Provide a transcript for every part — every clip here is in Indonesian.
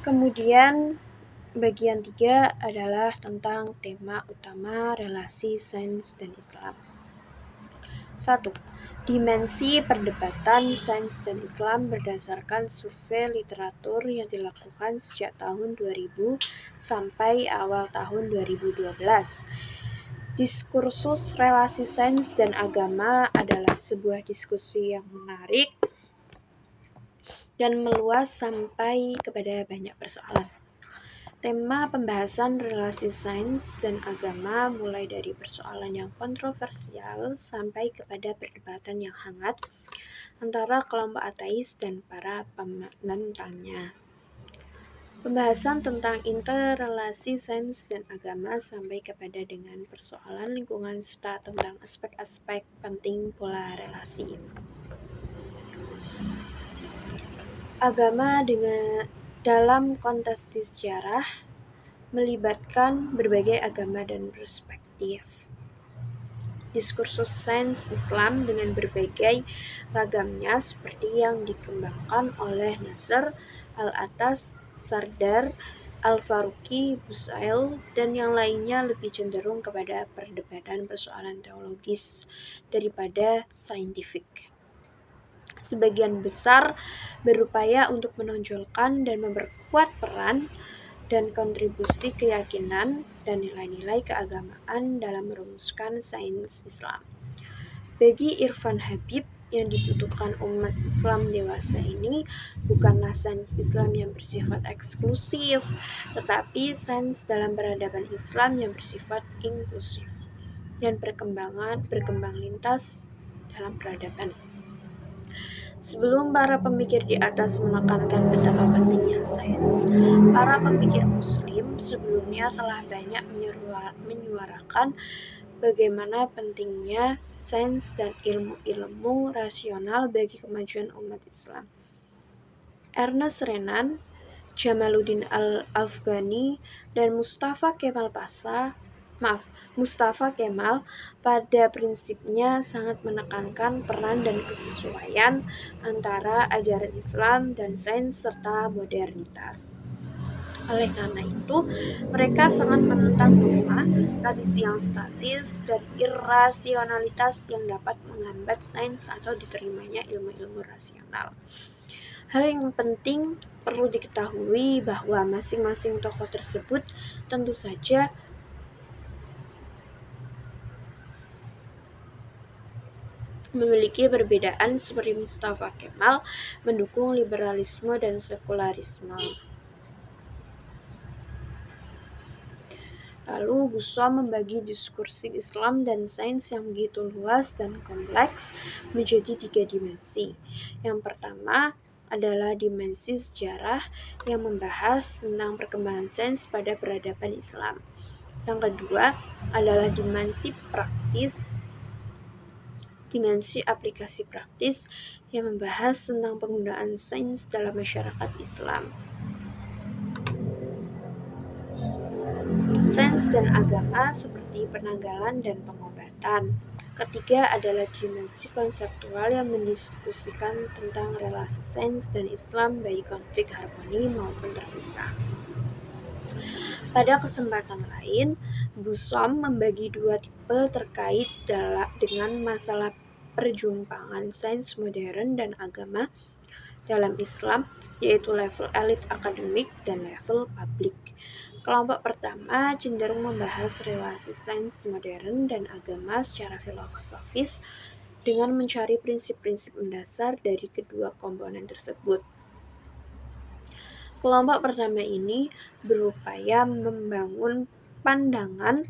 Kemudian bagian 3 adalah tentang tema utama relasi sains dan Islam. 1. Dimensi perdebatan sains dan Islam berdasarkan survei literatur yang dilakukan sejak tahun 2000 sampai awal tahun 2012. Diskursus relasi sains dan agama adalah sebuah diskusi yang menarik dan meluas sampai kepada banyak persoalan. Tema pembahasan relasi sains dan agama mulai dari persoalan yang kontroversial sampai kepada perdebatan yang hangat antara kelompok ateis dan para penentangnya. Pembahasan tentang interrelasi sains dan agama sampai kepada dengan persoalan lingkungan serta tentang aspek-aspek penting pola relasi. Agama dalam konteks sejarah melibatkan berbagai agama dan perspektif. Diskursus sains Islam dengan berbagai ragamnya seperti yang dikembangkan oleh Nasr, Al-Attas, Sardar, Al-Faruqi, Busail, dan yang lainnya lebih cenderung kepada perdebatan persoalan teologis daripada saintifik. Sebagian besar berupaya untuk menonjolkan dan memperkuat peran dan kontribusi keyakinan dan nilai-nilai keagamaan dalam merumuskan sains Islam. Bagi Irfan Habib, yang dibutuhkan umat Islam dewasa ini bukanlah sains Islam yang bersifat eksklusif, tetapi sains dalam peradaban Islam yang bersifat inklusif dan berkembang lintas dalam peradaban. Sebelum para pemikir di atas menekankan betapa pentingnya sains, para pemikir Muslim sebelumnya telah banyak menyuarakan bagaimana pentingnya sains dan ilmu-ilmu rasional bagi kemajuan umat Islam. Ernest Renan, Jamaluddin Al-Afghani, dan Mustafa Kemal pada prinsipnya sangat menekankan peran dan kesesuaian antara ajaran Islam dan sains serta modernitas. Oleh karena itu, mereka sangat menentang dogma, tradisi yang statis, dan irasionalitas yang dapat menghambat sains atau diterimanya ilmu-ilmu rasional. Hal yang penting perlu diketahui bahwa masing-masing tokoh tersebut tentu saja memiliki perbedaan, seperti Mustafa Kemal mendukung liberalisme dan sekularisme. Lalu Bushra membagi diskursi Islam dan sains yang begitu luas dan kompleks menjadi 3 dimensi. Yang pertama adalah dimensi sejarah yang membahas tentang perkembangan sains pada peradaban Islam. Yang kedua adalah dimensi aplikasi praktis yang membahas tentang penggunaan sains dalam masyarakat Islam. Sains dan agama seperti penanggalan dan pengobatan. Ketiga adalah dimensi konseptual yang mendiskusikan tentang relasi sains dan Islam baik konflik harmoni maupun terpisah. Pada kesempatan lain, Bushra membagi 2 tipe terkait dengan masalah perjumpangan sains modern dan agama dalam Islam, yaitu level elit akademik dan level publik. Kelompok pertama cenderung membahas relasi sains modern dan agama secara filosofis dengan mencari prinsip-prinsip mendasar dari kedua komponen tersebut. Kelompok pertama ini berupaya membangun pandangan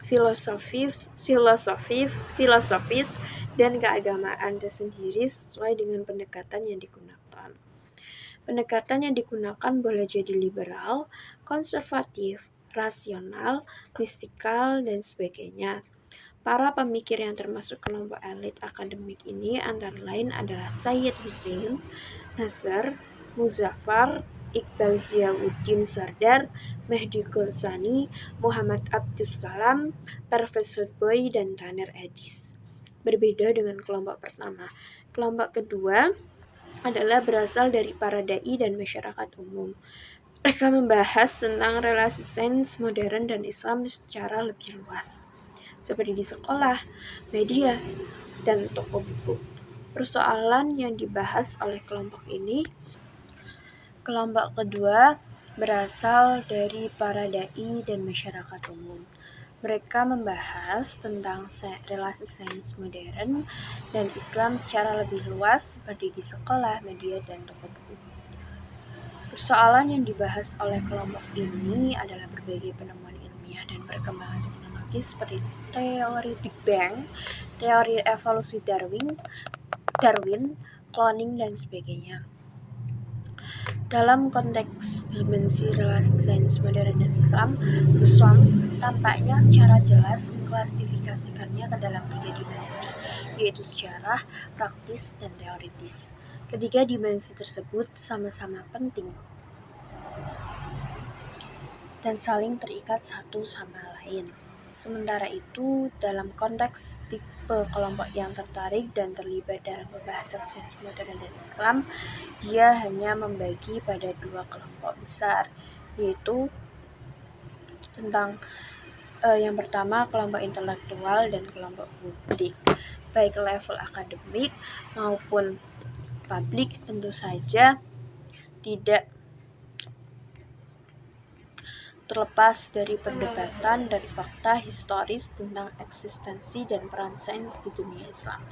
filosofis dan keagamaan tersendiri sesuai dengan pendekatan yang digunakan. Pendekatan yang digunakan boleh jadi liberal, konservatif, rasional, mistikal, dan sebagainya. Para pemikir yang termasuk kelompok elit akademik ini antara lain adalah Sayyid Hussein, Nasr, Muzaffar, Iqbal Ziauddin Sardar, Mehdi Gholsani, Muhammad Abdussalam, Pervez Hotboy, dan Taner Edis. Berbeda dengan kelompok pertama. Kelompok kedua adalah berasal dari para dai dan masyarakat umum. Mereka membahas tentang relasi sains modern dan Islam secara lebih luas, seperti di sekolah, media, dan toko buku. Persoalan yang dibahas oleh kelompok ini, kelompok kedua berasal dari para dai dan masyarakat umum. Mereka membahas tentang relasi sains modern dan Islam secara lebih luas seperti di sekolah, media, dan toko buku. Persoalan yang dibahas oleh kelompok ini adalah berbagai penemuan ilmiah dan perkembangan teknologi seperti teori Big Bang, teori evolusi Darwin, cloning, dan sebagainya. Dalam konteks dimensi relasi sains modern dan Islam tampaknya secara jelas mengklasifikasikannya ke dalam 3 dimensi, yaitu sejarah, praktis, dan teoritis. Ketiga dimensi tersebut sama-sama penting dan saling terikat satu sama lain. Sementara itu, dalam konteks tipe kelompok yang tertarik dan terlibat dalam pembahasan sains modern dan Islam, dia hanya membagi pada 2 kelompok besar, yaitu tentang yang pertama kelompok intelektual dan kelompok publik. Baik level akademik maupun publik tentu saja tidak terlepas dari perdebatan dari fakta historis tentang eksistensi dan peran sains di dunia Islam.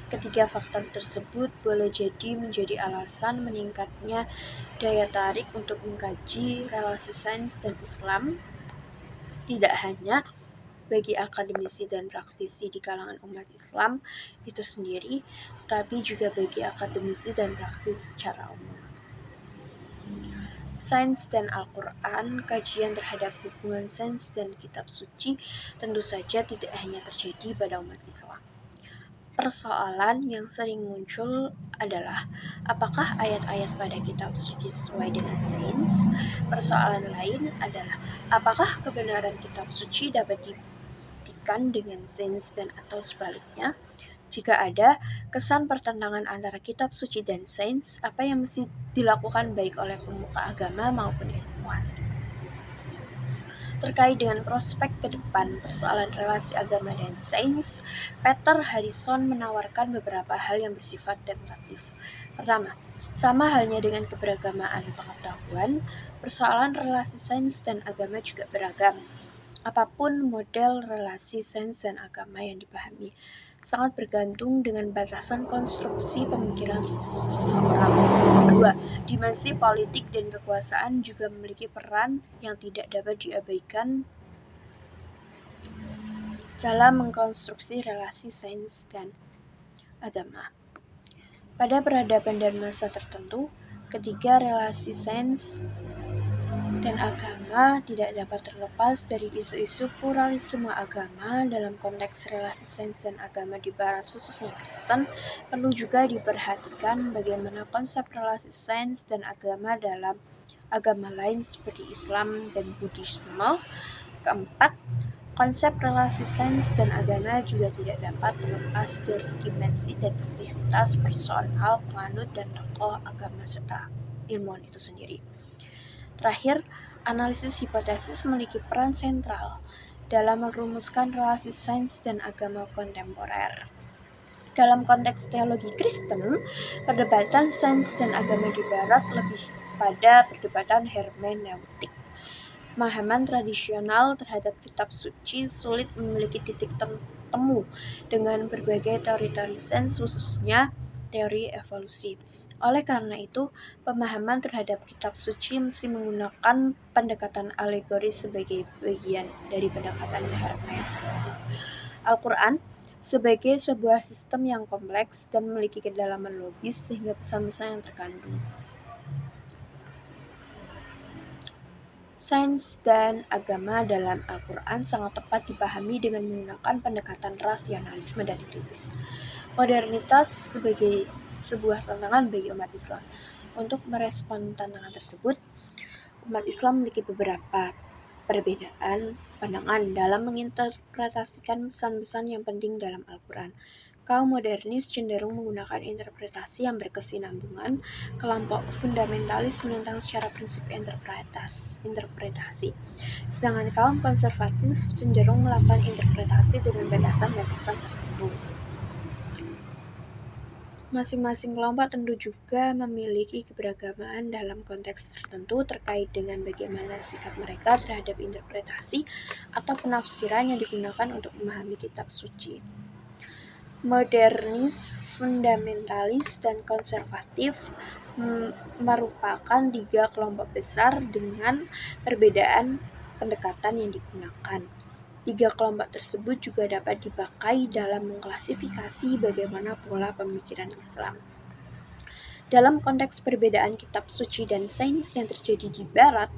Ketiga faktor tersebut boleh jadi menjadi alasan meningkatnya daya tarik untuk mengkaji relasi sains dan Islam, tidak hanya bagi akademisi dan praktisi di kalangan umat Islam itu sendiri, tapi juga bagi akademisi dan praktis secara umum. Sains dan Al-Quran, kajian terhadap hubungan sains dan kitab suci tentu saja tidak hanya terjadi pada umat Islam. Persoalan yang sering muncul adalah apakah ayat-ayat pada kitab suci sesuai dengan sains? Persoalan lain adalah apakah kebenaran kitab suci dapat dibuktikan dengan sains dan atau sebaliknya? Jika ada kesan pertentangan antara kitab suci dan sains, apa yang mesti dilakukan baik oleh pemuka agama maupun ilmuwan? Terkait dengan prospek ke depan persoalan relasi agama dan sains, Peter Harrison menawarkan beberapa hal yang bersifat tentatif. Pertama, sama halnya dengan keberagamaan pengetahuan, persoalan relasi sains dan agama juga beragam. Apapun model relasi sains dan agama yang dipahami, sangat bergantung dengan batasan konstruksi pemikiran seseorang. Kedua, dimensi politik dan kekuasaan juga memiliki peran yang tidak dapat diabaikan dalam mengkonstruksi relasi sains dan agama. Pada peradaban dan masa tertentu, ketiga relasi sains dan agama tidak dapat terlepas dari isu-isu pluralisme agama. Dalam konteks relasi sains dan agama di Barat, khususnya Kristen, perlu juga diperhatikan bagaimana konsep relasi sains dan agama dalam agama lain seperti Islam dan Buddhisme. Keempat, konsep relasi sains dan agama juga tidak dapat terlepas dari dimensi dan aktivitas personal penganut dan tokoh agama serta ilmuwan itu sendiri. Terakhir, analisis hipotesis memiliki peran sentral dalam merumuskan relasi sains dan agama kontemporer. Dalam konteks teologi Kristen, perdebatan sains dan agama di Barat lebih pada perdebatan hermeneutik. Pemahaman tradisional terhadap kitab suci sulit memiliki titik temu dengan berbagai teori-teori sains, khususnya teori evolusi. Oleh karena itu, pemahaman terhadap kitab suci mesti menggunakan pendekatan alegori sebagai bagian dari pendekatan hermeneutik. Al-Quran sebagai sebuah sistem yang kompleks dan memiliki kedalaman logis sehingga pesan-pesan yang terkandung sains dan agama dalam Al-Quran sangat tepat dipahami dengan menggunakan pendekatan rasionalisme dan kritis. Modernitas sebagai sebuah tantangan bagi umat Islam. Untuk merespon tantangan tersebut, umat Islam memiliki beberapa perbedaan pandangan dalam menginterpretasikan pesan-pesan yang penting dalam Al-Quran. Kaum modernis cenderung menggunakan interpretasi yang berkesinambungan, kelompok fundamentalis menentang secara prinsip interpretasi. Sedangkan kaum konservatif cenderung melakukan interpretasi dengan batasan-batasan tertentu. Masing-masing kelompok tentu juga memiliki keberagaman dalam konteks tertentu terkait dengan bagaimana sikap mereka terhadap interpretasi atau penafsiran yang digunakan untuk memahami kitab suci. Modernis, fundamentalis, dan konservatif merupakan 3 kelompok besar dengan perbedaan pendekatan yang digunakan. 3 kelompok tersebut juga dapat dipakai dalam mengklasifikasi bagaimana pola pemikiran Islam. Dalam konteks perbedaan kitab suci dan sains yang terjadi di Barat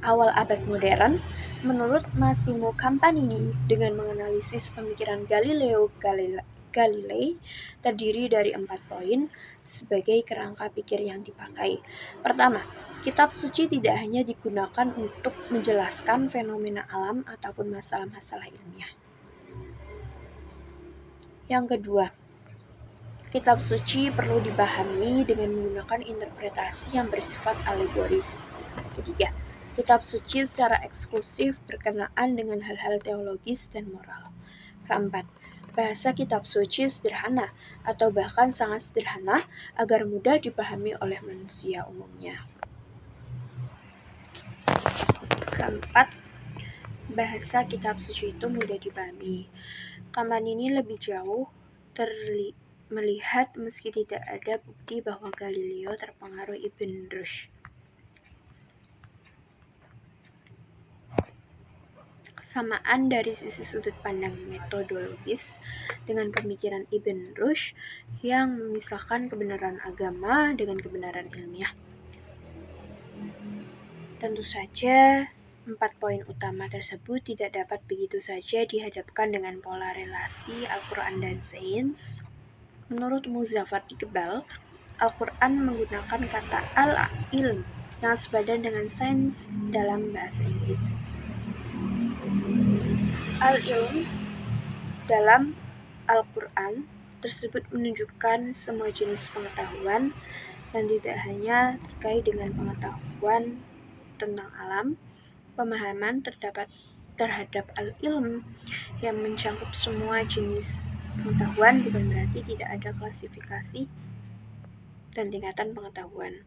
awal abad modern, menurut Massimo Campanini dengan menganalisis pemikiran Galileo Galilei terdiri dari 4 poin sebagai kerangka pikir yang dipakai. Pertama, kitab suci tidak hanya digunakan untuk menjelaskan fenomena alam ataupun masalah-masalah ilmiah. Yang kedua, kitab suci perlu dipahami dengan menggunakan interpretasi yang bersifat alegoris. Ketiga, kitab suci secara eksklusif berkenaan dengan hal-hal teologis dan moral. Keempat, bahasa kitab suci sederhana atau bahkan sangat sederhana agar mudah dipahami oleh manusia umumnya. Keempat, bahasa kitab suci itu mudah dipahami. Campanini lebih jauh melihat meski tidak ada bukti bahwa Galileo terpengaruh Ibn Rushd. Samaan dari sisi sudut pandang metodologis dengan pemikiran Ibn Rushd yang memisahkan kebenaran agama dengan kebenaran ilmiah. Tentu saja, 4 poin utama tersebut tidak dapat begitu saja dihadapkan dengan pola relasi Al-Quran dan sains. Menurut Muzaffar Iqbal, Al-Quran menggunakan kata al-ilm yang sepadan dengan sains dalam bahasa Inggris. Al-ilm dalam Al-Quran tersebut menunjukkan semua jenis pengetahuan dan tidak hanya terkait dengan pengetahuan tentang alam. Pemahaman terhadap al-ilm yang mencakup semua jenis pengetahuan bukan berarti tidak ada klasifikasi dan tingkatan pengetahuan.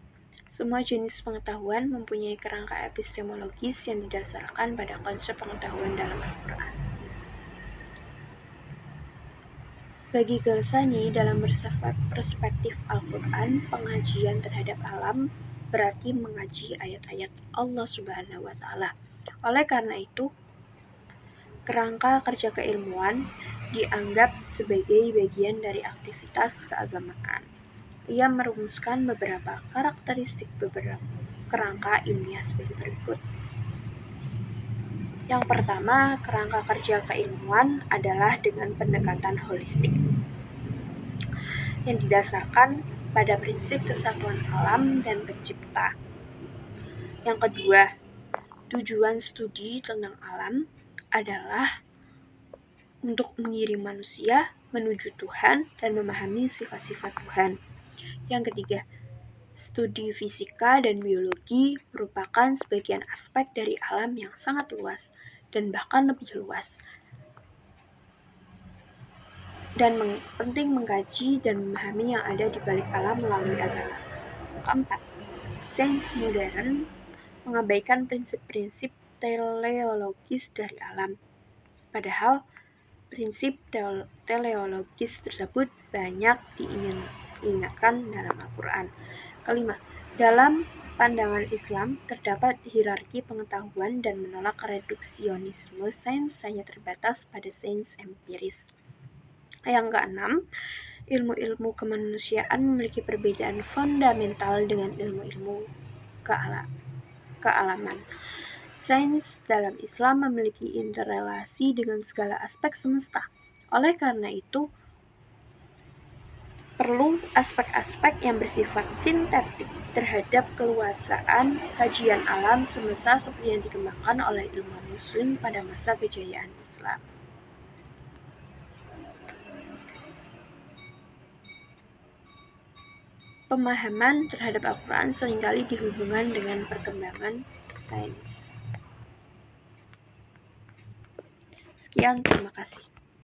Semua jenis pengetahuan mempunyai kerangka epistemologis yang didasarkan pada konsep pengetahuan dalam Al-Quran. Bagi Ghalsani, dalam perspektif Al-Quran, pengajian terhadap alam berarti mengaji ayat-ayat Allah Subhanahu wa Ta'ala. Oleh karena itu, kerangka kerja keilmuan dianggap sebagai bagian dari aktivitas keagamaan. Ia merumuskan beberapa karakteristik beberapa kerangka ilmiah sebagai berikut. Yang pertama, kerangka kerja keilmuan adalah dengan pendekatan holistik yang didasarkan pada prinsip kesatuan alam dan pencipta. Yang kedua, tujuan studi tentang alam adalah untuk mengirim manusia menuju Tuhan dan memahami sifat-sifat Tuhan. Yang ketiga, studi fisika dan biologi merupakan sebagian aspek dari alam yang sangat luas dan bahkan lebih luas, dan penting mengkaji dan memahami yang ada di balik alam melalui agama. Keempat, sains modern mengabaikan prinsip-prinsip teleologis dari alam, padahal prinsip teleologis tersebut banyak diingatkan dalam Al-Quran. Kelima, dalam pandangan Islam terdapat hierarki pengetahuan dan menolak reduksionisme sains hanya terbatas pada sains empiris. Yang keenam, ilmu-ilmu kemanusiaan memiliki perbedaan fundamental dengan ilmu-ilmu kealaman. Sains dalam Islam memiliki interrelasi dengan segala aspek semesta. Oleh karena itu, perlu aspek-aspek yang bersifat sintetik terhadap keluasaan kajian alam semesta seperti yang dikembangkan oleh ilmuwan Muslim pada masa kejayaan Islam. pemahaman terhadap Al-Quran seringkali dihubungkan dengan perkembangan sains. Sekian, terima kasih.